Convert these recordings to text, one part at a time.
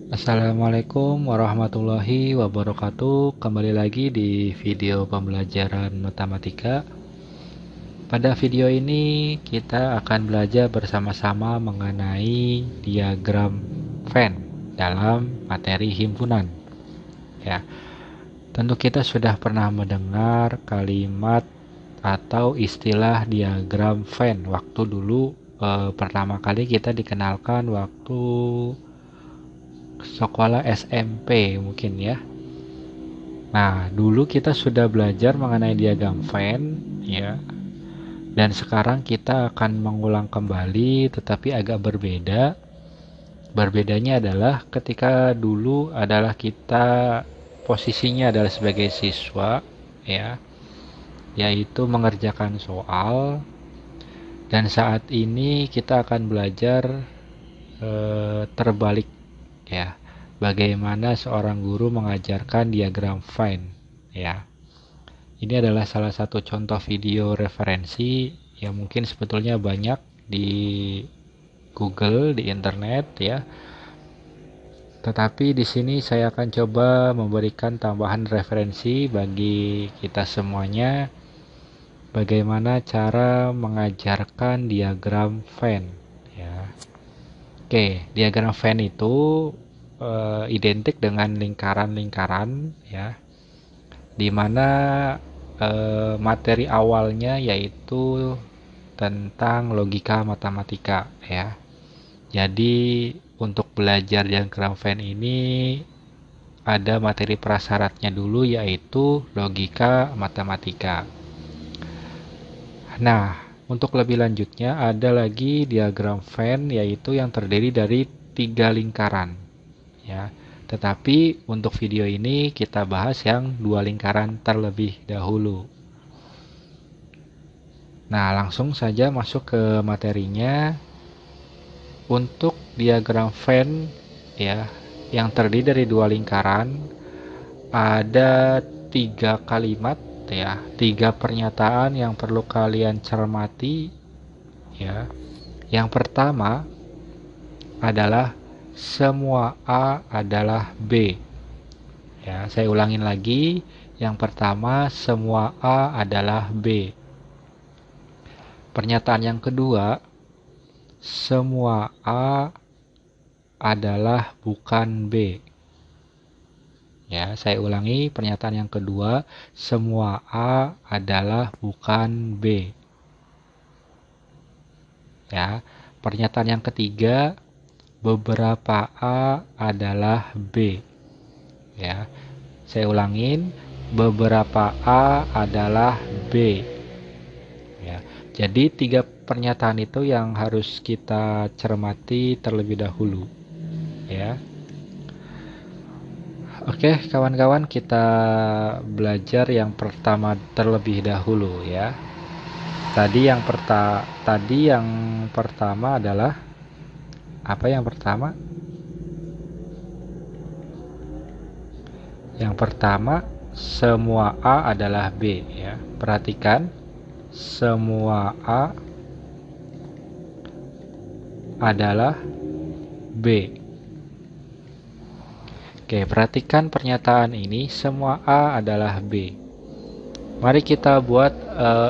Assalamualaikum warahmatullahi wabarakatuh. Kembali lagi di video pembelajaran matematika. Pada video ini kita akan belajar bersama-sama mengenai diagram Venn dalam materi himpunan. Ya, tentu kita sudah pernah mendengar kalimat atau istilah diagram Venn waktu dulu pertama kali kita dikenalkan waktu sekolah SMP mungkin ya. Nah, dulu kita sudah belajar mengenai diagram Venn ya. Dan sekarang kita akan mengulang kembali tetapi agak berbeda. Berbedanya adalah ketika dulu adalah kita posisinya adalah sebagai siswa ya, yaitu mengerjakan soal, dan saat ini kita akan belajar terbalik ya. Bagaimana seorang guru mengajarkan diagram Venn ya. Ini adalah salah satu contoh video referensi yang mungkin sebetulnya banyak di Google, di internet ya. Tetapi di sini saya akan coba memberikan tambahan referensi bagi kita semuanya bagaimana cara mengajarkan diagram Venn ya. Oke, diagram Venn itu identik dengan lingkaran-lingkaran ya, di mana materi awalnya yaitu tentang logika matematika ya. Jadi untuk belajar diagram Venn ini ada materi prasyaratnya dulu yaitu logika matematika. Nah, untuk lebih lanjutnya ada lagi diagram Venn yaitu yang terdiri dari 3 lingkaran ya. Tetapi untuk video ini kita bahas yang 2 lingkaran terlebih dahulu. Nah, langsung saja masuk ke materinya. Untuk diagram Venn ya, yang terdiri dari 2 lingkaran, ada 3 kalimat ya, 3 pernyataan yang perlu kalian cermati ya. Yang pertama adalah semua A adalah B. Ya, saya ulangin lagi. Yang pertama, semua A adalah B. Pernyataan yang kedua, semua A adalah bukan B. Ya, saya ulangi pernyataan yang kedua, semua A adalah bukan B. Ya, pernyataan yang ketiga, beberapa A adalah B. Ya, saya ulangin, beberapa A adalah B. Ya, jadi 3 pernyataan itu yang harus kita cermati terlebih dahulu. Ya. Oke, kawan-kawan, kita belajar yang pertama terlebih dahulu ya. Tadi yang pertama adalah apa yang pertama? Yang pertama, semua A adalah B ya. Perhatikan, semua A adalah B. Oke, perhatikan pernyataan ini, semua A adalah B. Mari kita buat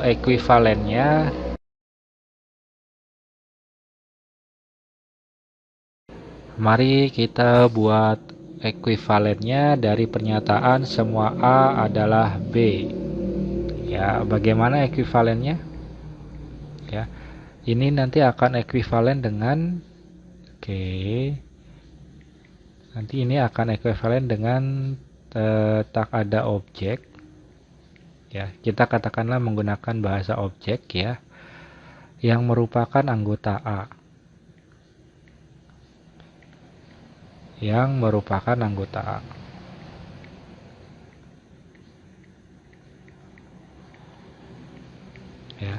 ekuivalennya. Mari kita buat ekuivalennya dari pernyataan semua A adalah B. Ya, bagaimana ekuivalennya? Ya, ini nanti akan ekuivalen dengan nanti ini akan ekuivalen dengan tak ada objek. Ya, kita katakanlah menggunakan bahasa objek ya, yang merupakan anggota A. Yang merupakan anggota A. Ya.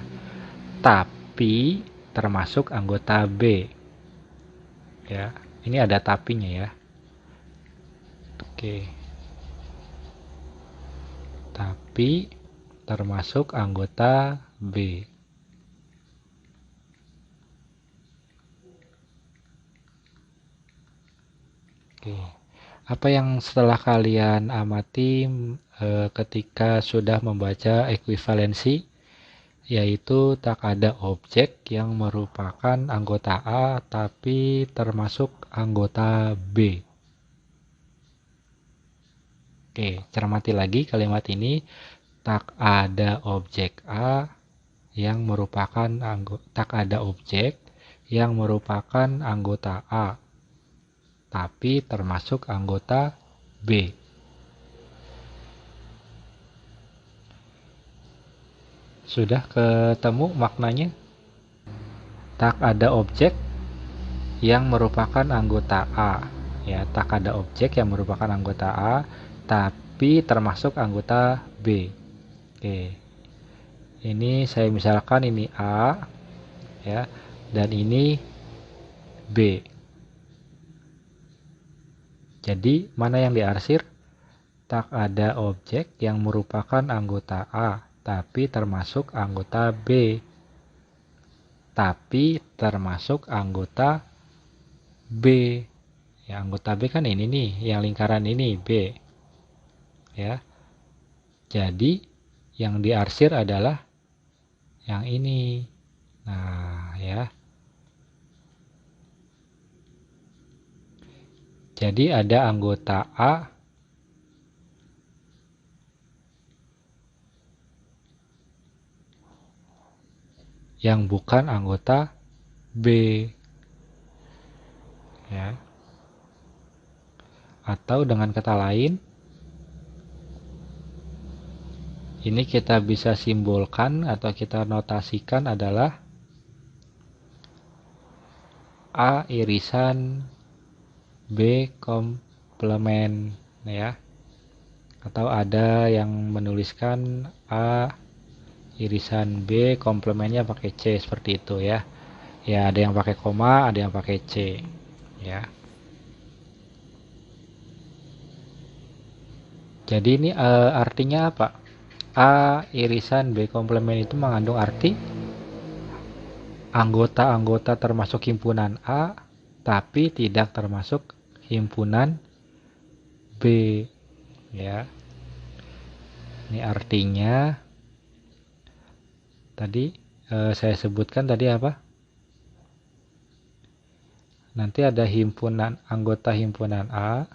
Tapi termasuk anggota B. Ya, ini ada tapinya ya. Oke. Tapi termasuk anggota B. Oke. Apa yang setelah kalian amati ketika sudah membaca ekuivalensi, yaitu tak ada objek yang merupakan anggota A tapi termasuk anggota B. Oke, cermati lagi kalimat ini. Tak ada objek A yang merupakan tak ada objek yang merupakan anggota A tapi termasuk anggota B. Sudah ketemu maknanya? Tak ada objek yang merupakan anggota A. Ya, tak ada objek yang merupakan anggota A tapi termasuk anggota B. Oke. Ini saya misalkan ini A ya, dan ini B. Jadi, mana yang diarsir? Tak ada objek yang merupakan anggota A, tapi termasuk anggota B. Tapi termasuk anggota B. Ya, anggota B kan ini nih, yang lingkaran ini B. Ya. Jadi, yang diarsir adalah yang ini. Nah, ya. Jadi ada anggota A yang bukan anggota B. Ya. Atau dengan kata lain, ini kita bisa simbolkan atau kita notasikan adalah A irisan B komplement ya. Atau ada yang menuliskan A irisan B komplemennya pakai C seperti itu ya. Ya, ada yang pakai koma, ada yang pakai C ya. Jadi ini artinya apa? A irisan B komplement itu mengandung arti anggota-anggota termasuk himpunan A tapi tidak termasuk himpunan B ya. Ini artinya tadi saya sebutkan tadi apa? Nanti ada himpunan anggota himpunan A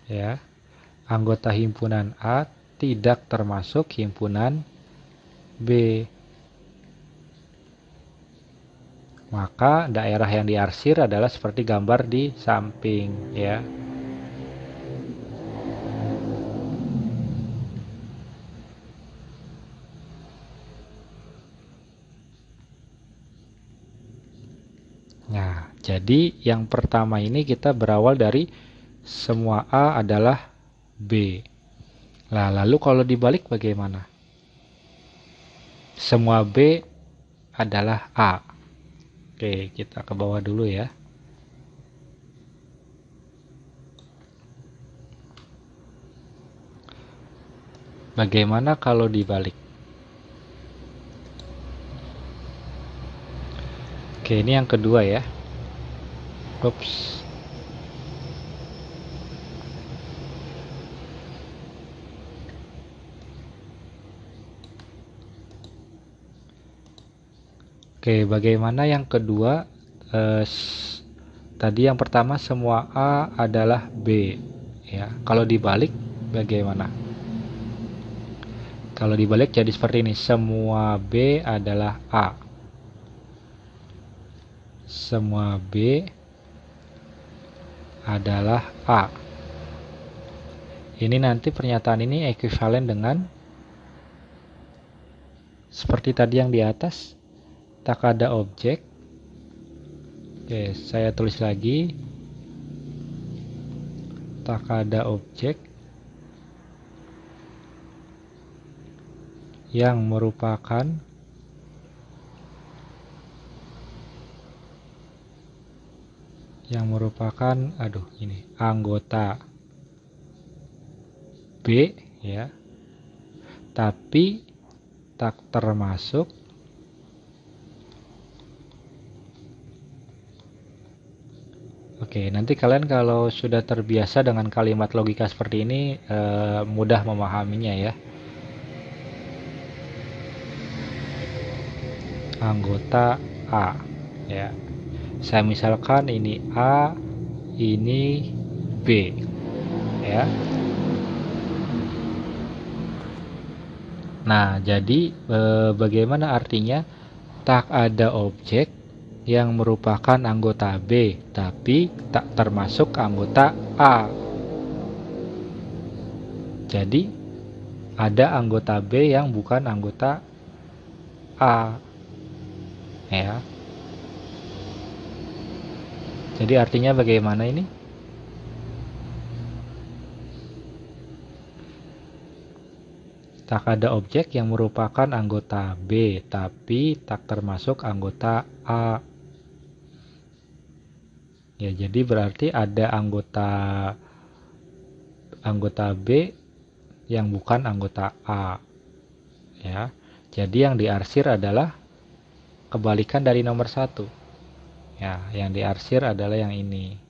ya. Anggota himpunan A tidak termasuk himpunan B. Maka daerah yang diarsir adalah seperti gambar di samping ya. Nah, jadi yang pertama ini kita berawal dari semua A adalah B. Nah, lalu kalau dibalik bagaimana? Semua B adalah A. Oke, kita ke bawah dulu ya. Bagaimana kalau dibalik? Oke, ini yang kedua ya. Ups. Oke, bagaimana yang kedua? Tadi yang pertama semua A adalah B. Ya, kalau dibalik bagaimana? Kalau dibalik jadi seperti ini, semua B adalah A. Semua B adalah A. Ini nanti pernyataan ini ekuivalen dengan seperti tadi yang di atas, tak ada objek. Oke, saya tulis lagi. Tak ada objek yang merupakan anggota B ya, tapi tak termasuk Oke, nanti kalian kalau sudah terbiasa dengan kalimat logika seperti ini, mudah memahaminya ya. Anggota A, ya. Saya misalkan ini A, ini B, ya. Nah, jadi bagaimana artinya tak ada objek yang merupakan anggota B, tapi tak termasuk anggota A. Jadi, ada anggota B yang bukan anggota A. Ya. Jadi artinya bagaimana ini? Tak ada objek yang merupakan anggota B, tapi tak termasuk anggota A. Ya, jadi berarti ada anggota B yang bukan anggota A. Ya. Jadi yang diarsir adalah kebalikan dari nomor 1. Ya, yang diarsir adalah yang ini.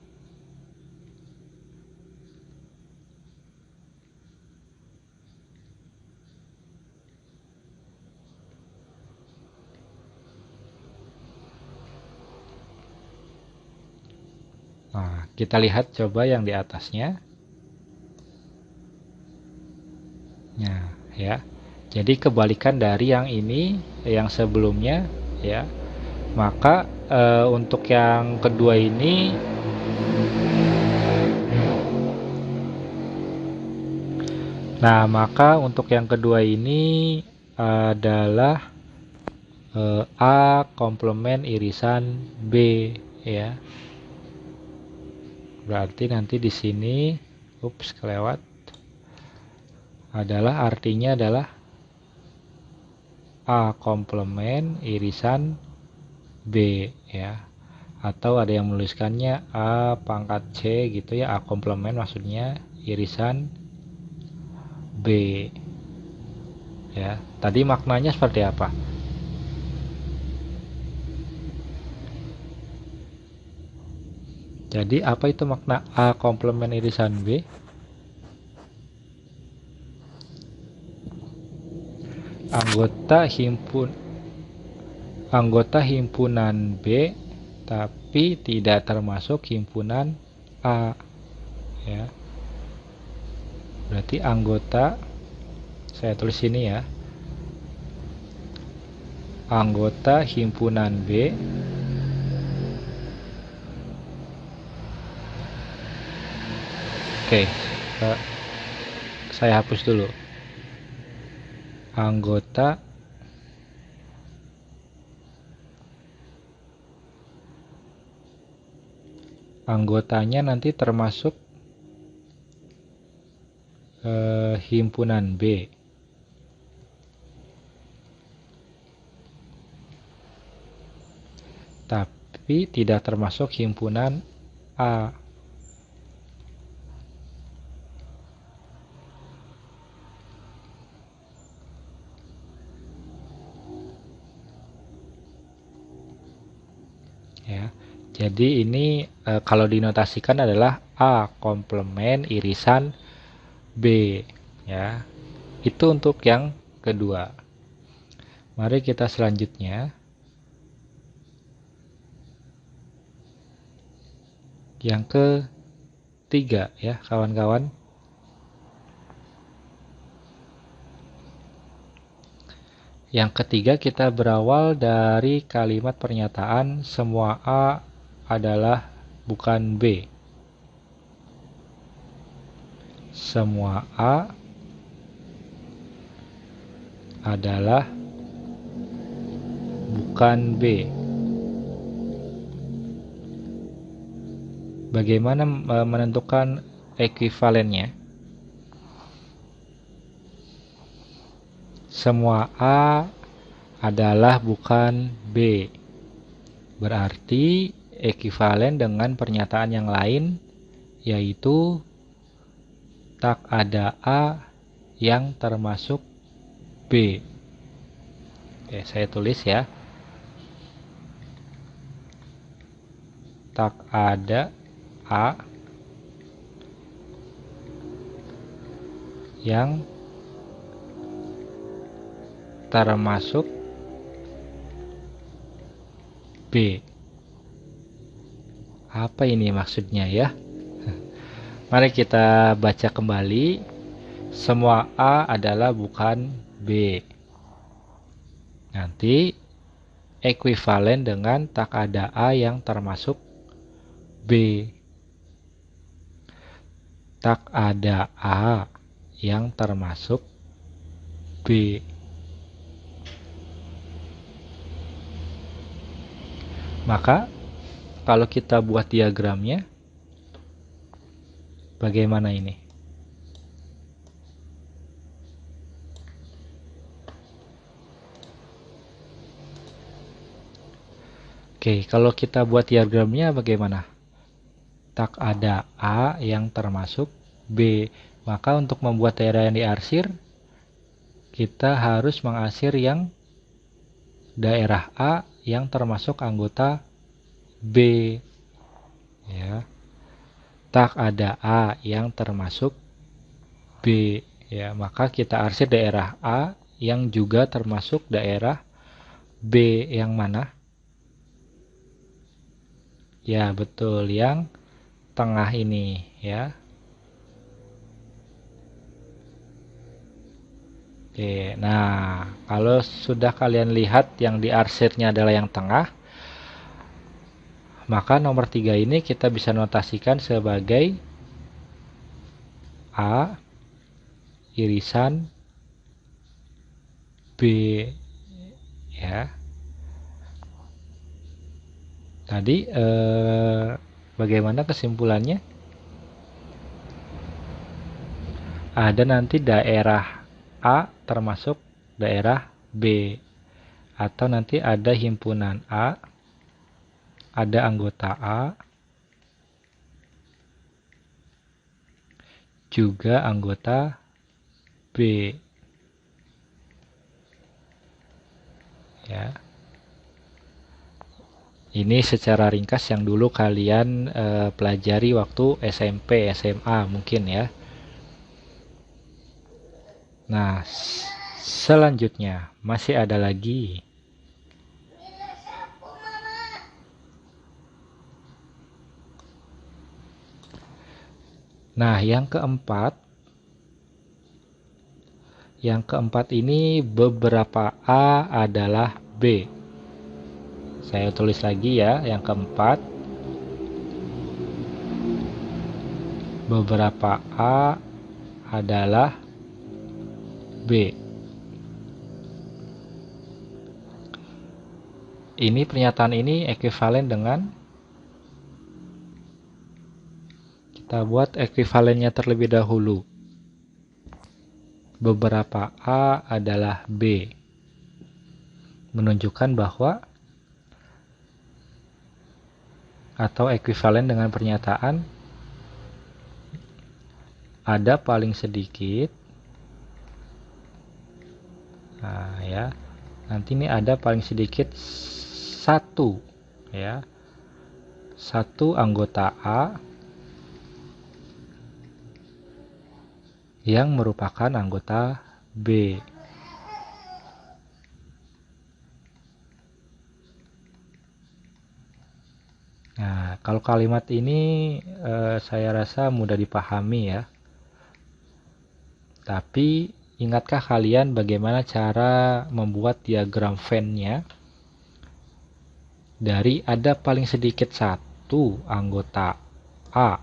Nah, kita lihat coba yang di atasnya. Nah, ya. Jadi kebalikan dari yang ini, yang sebelumnya, ya. Maka untuk yang kedua ini, maka untuk yang kedua ini adalah A komplement irisan B, ya. Berarti nanti di sini, ups, kelewat. Artinya adalah A komplement irisan B, ya. Atau ada yang menuliskannya A pangkat C gitu ya, A komplement maksudnya irisan B. Ya, tadi maknanya seperti apa? Jadi apa itu makna A komplement irisan B? Anggota himpunan B tapi tidak termasuk himpunan A, ya. Berarti anggota, saya tulis sini ya, anggota himpunan B oke, saya hapus dulu. Anggotanya nanti termasuk himpunan B. Tapi tidak termasuk himpunan A. Ya. Jadi ini kalau dinotasikan adalah A komplement irisan B, ya. Itu untuk yang kedua. Mari kita selanjutnya. Yang ketiga ya, kawan-kawan. Yang ketiga kita berawal dari kalimat pernyataan semua A adalah bukan B. Semua A adalah bukan B. Bagaimana menentukan ekuivalennya? Semua A adalah bukan B. Berarti ekuivalen dengan pernyataan yang lain, yaitu tak ada A yang termasuk B. Oke, saya tulis ya. Tak ada A yang termasuk B. Apa ini maksudnya ya? Mari kita baca kembali. Semua A adalah bukan B. Nanti ekuivalen dengan tak ada A yang termasuk B. Tak ada A yang termasuk B. Maka kalau kita buat diagramnya, bagaimana ini? Oke, kalau kita buat diagramnya bagaimana? Tak ada A yang termasuk B. Maka untuk membuat daerah yang diarsir, kita harus mengarsir yang daerah A yang termasuk anggota B. Ya. Tak ada A yang termasuk B. Ya, maka kita arsir daerah A yang juga termasuk daerah B yang mana? Ya, betul, yang tengah ini ya. Oke, nah kalau sudah kalian lihat yang diarsirnya adalah yang tengah, maka nomor 3 ini kita bisa notasikan sebagai A irisan B ya. Tadi bagaimana kesimpulannya? Ada nanti daerah A termasuk daerah B, atau nanti ada himpunan A, ada anggota A, juga anggota B. Ya. Ini secara ringkas yang dulu kalian pelajari waktu SMP, SMA mungkin ya. Nah, selanjutnya masih ada lagi. Nah, yang keempat ini beberapa A adalah B. Saya tulis lagi ya, yang keempat. Beberapa A adalah B. Ini pernyataan ini ekuivalen dengan, kita buat ekuivalennya terlebih dahulu. Beberapa A adalah B. Menunjukkan bahwa, atau ekuivalen dengan pernyataan ada paling sedikit. Nah, ya. Nanti ini ada paling sedikit satu ya. Satu anggota A yang merupakan anggota B. Nah, kalau kalimat ini saya rasa mudah dipahami ya. Tapi ingatkah kalian bagaimana cara membuat diagram Venn-nya? Dari ada paling sedikit satu anggota A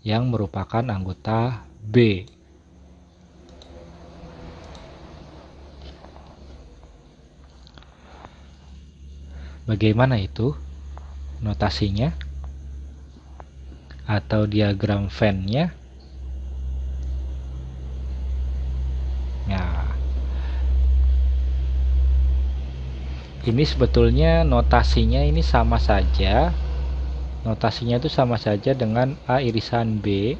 yang merupakan anggota B. Bagaimana itu notasinya? Atau diagram Venn-nya? Nah, ini sebetulnya notasinya ini sama saja. Notasinya itu sama saja dengan A irisan B.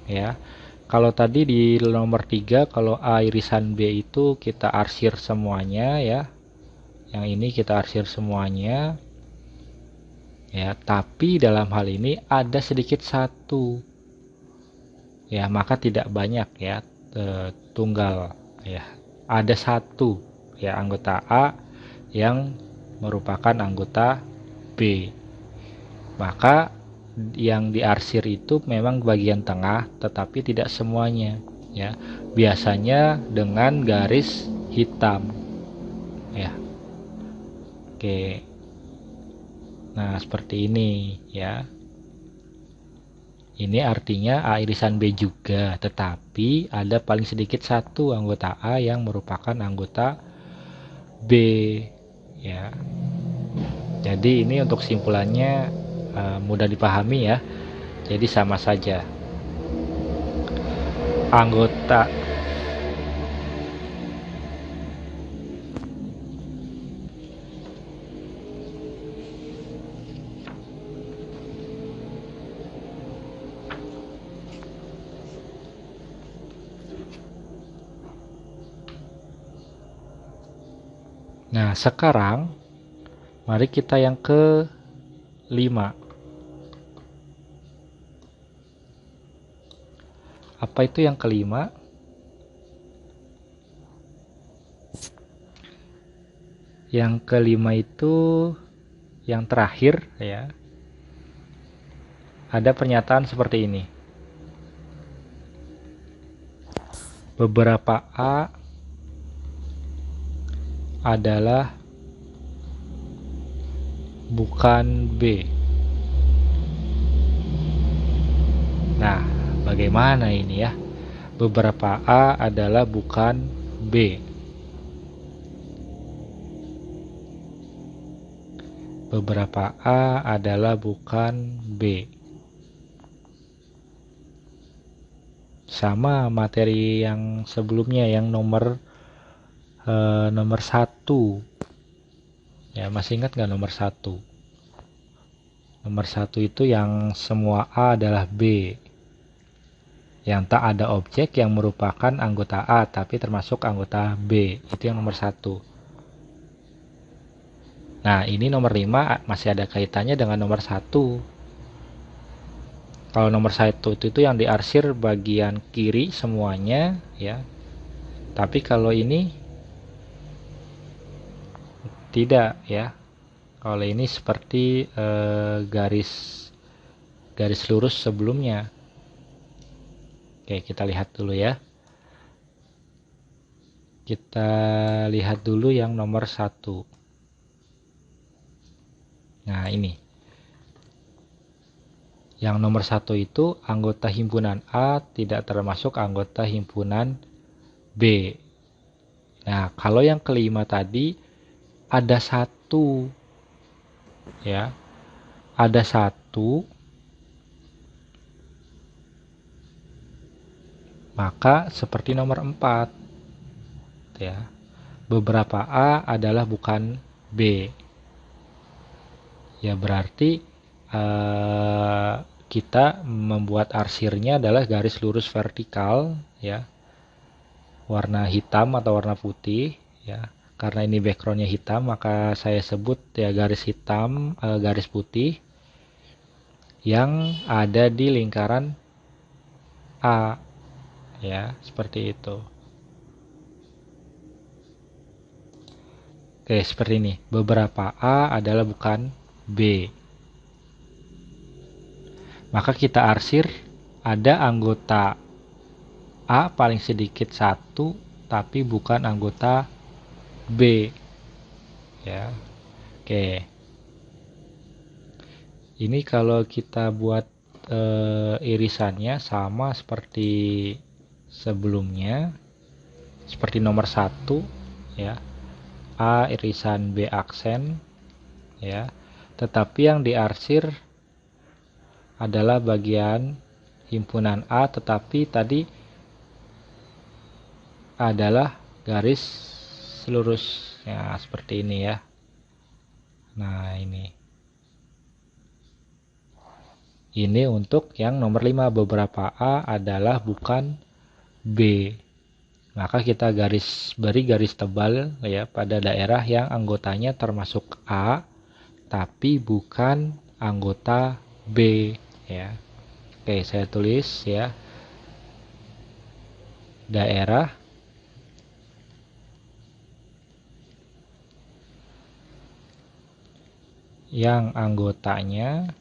Ya. Kalau tadi di nomor 3, kalau A irisan B itu kita arsir semuanya ya. Yang ini kita arsir semuanya. ya, tapi dalam hal ini ada sedikit satu, ya, maka tidak banyak, ya, tunggal, ya, ada satu, ya, anggota A yang merupakan anggota B, maka yang diarsir itu memang bagian tengah tetapi tidak semuanya, ya, biasanya dengan garis hitam, ya. Oke, nah seperti ini, ya. Ini artinya A irisan B juga, tetapi ada paling sedikit satu anggota A yang merupakan anggota B, ya. Jadi ini untuk simpulannya mudah dipahami, ya. Jadi sama saja. Anggota Nah, sekarang mari kita yang ke-5. Apa itu yang ke-5? Yang ke-5 itu yang terakhir, ya. Ada pernyataan seperti ini. Beberapa A adalah bukan B. Nah, bagaimana ini, ya? Beberapa A adalah bukan B. Beberapa A adalah bukan B. Sama materi yang sebelumnya, yang nomor 1. Ya, masih ingat nggak nomor 1? Nomor 1 itu yang semua A adalah B. Yang tak ada objek yang merupakan anggota A, tapi termasuk anggota B. Itu yang nomor 1. Nah, ini nomor 5 masih ada kaitannya dengan nomor 1. Kalau nomor 1 itu yang diarsir bagian kiri semuanya, ya. Tapi kalau ini tidak, ya. Kalau ini seperti garis lurus sebelumnya. Oke, kita lihat dulu, ya. Kita lihat dulu yang nomor 1. Nah, ini. Yang nomor 1 itu anggota himpunan A tidak termasuk anggota himpunan B. Nah, kalau yang ke-5 tadi ada 1, ya. Ada 1, maka seperti nomor 4, ya. Beberapa A adalah bukan B. Ya, berarti kita membuat arsirnya adalah garis lurus vertikal, ya. Warna hitam atau warna putih, ya. Karena ini backgroundnya hitam, maka saya sebut, ya, garis hitam, garis putih yang ada di lingkaran A, ya, seperti itu. Oke, seperti ini. Beberapa A adalah bukan B. Maka kita arsir ada anggota A paling sedikit 1, tapi bukan anggota B, ya. Oke. Ini kalau kita buat irisannya sama seperti sebelumnya, seperti nomor 1, ya. A irisan B aksen, ya. Tetapi yang diarsir adalah bagian himpunan A, tetapi tadi adalah garis lurus, ya, seperti ini, ya. Nah, ini untuk yang nomor 5, beberapa A adalah bukan B. Maka kita beri garis tebal, ya, pada daerah yang anggotanya termasuk A tapi bukan anggota B ya. Oke, saya tulis ya. Daerah yang anggotanya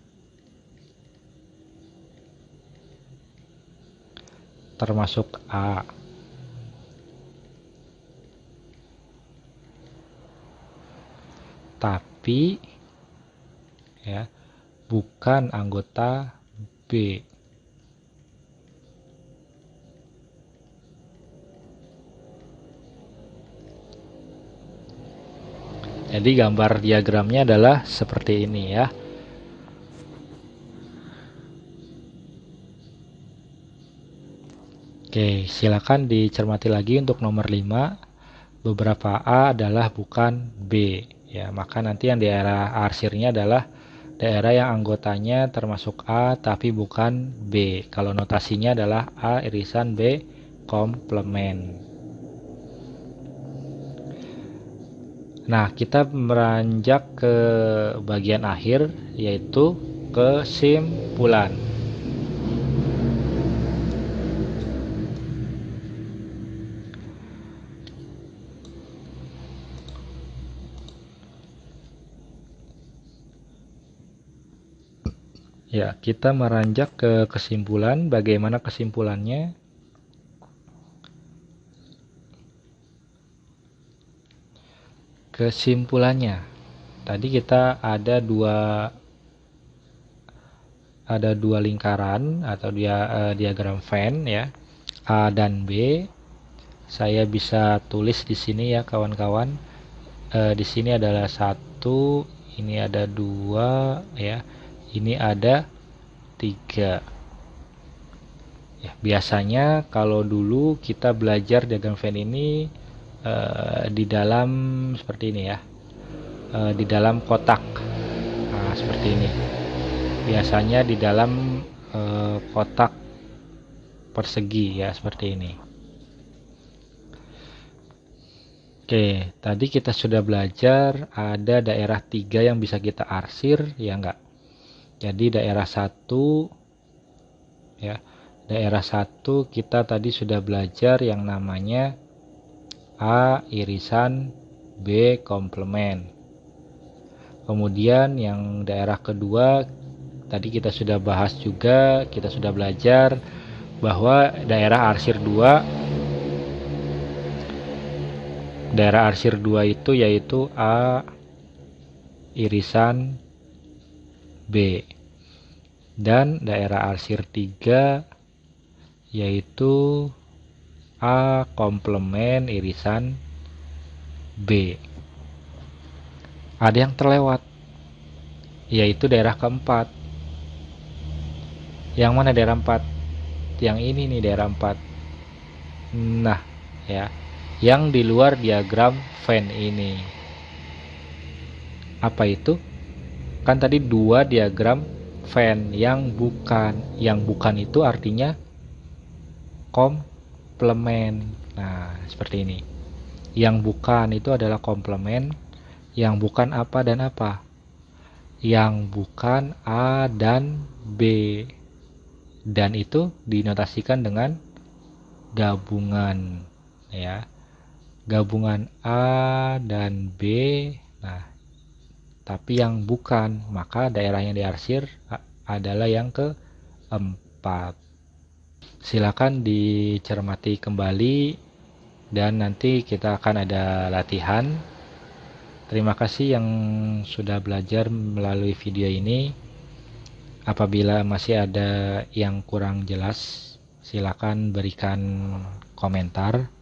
termasuk A. Tapi ya, bukan anggota B. Jadi gambar diagramnya adalah seperti ini ya. Oke, silakan dicermati lagi untuk nomor 5. Beberapa A adalah bukan B ya, maka nanti yang daerah arsirnya adalah daerah yang anggotanya termasuk A tapi bukan B. Kalau notasinya adalah A irisan B komplement. Nah, kita beranjak ke bagian akhir, yaitu kesimpulan. Ya, kita meranjak ke kesimpulan. Bagaimana kesimpulannya? Kesimpulannya, tadi kita ada dua lingkaran atau diagram Venn ya, A dan B. Saya bisa tulis di sini ya kawan-kawan. Di sini adalah 1, ini ada 2 ya, ini ada 3. Ya, biasanya kalau dulu kita belajar diagram Venn ini di dalam seperti ini ya, di dalam kotak. Nah, seperti ini. Biasanya di dalam kotak persegi ya, seperti ini. Oke, tadi kita sudah belajar ada daerah 3 yang bisa kita arsir, ya enggak? Jadi daerah 1 ya, daerah 1 kita tadi sudah belajar yang namanya A irisan B komplement. Kemudian yang daerah kedua tadi kita sudah bahas juga, kita sudah belajar bahwa daerah arsir 2 itu yaitu A irisan B, dan daerah arsir 3 yaitu A komplement irisan B. Ada yang terlewat, yaitu daerah keempat. Yang mana daerah 4? Yang ini nih daerah 4. Nah ya, yang di luar diagram Venn ini. Apa itu? Kan tadi 2 diagram Venn yang bukan. Yang bukan itu artinya komplement. Nah, seperti ini. Yang bukan itu adalah komplement. Yang bukan apa dan apa? Yang bukan A dan B. Dan itu dinotasikan dengan gabungan ya. Gabungan A dan B. Nah, tapi yang bukan, maka daerah yang diarsir adalah yang keempat. Silakan dicermati kembali dan nanti kita akan ada latihan. Terima kasih yang sudah belajar melalui video ini. Apabila masih ada yang kurang jelas, silakan berikan komentar.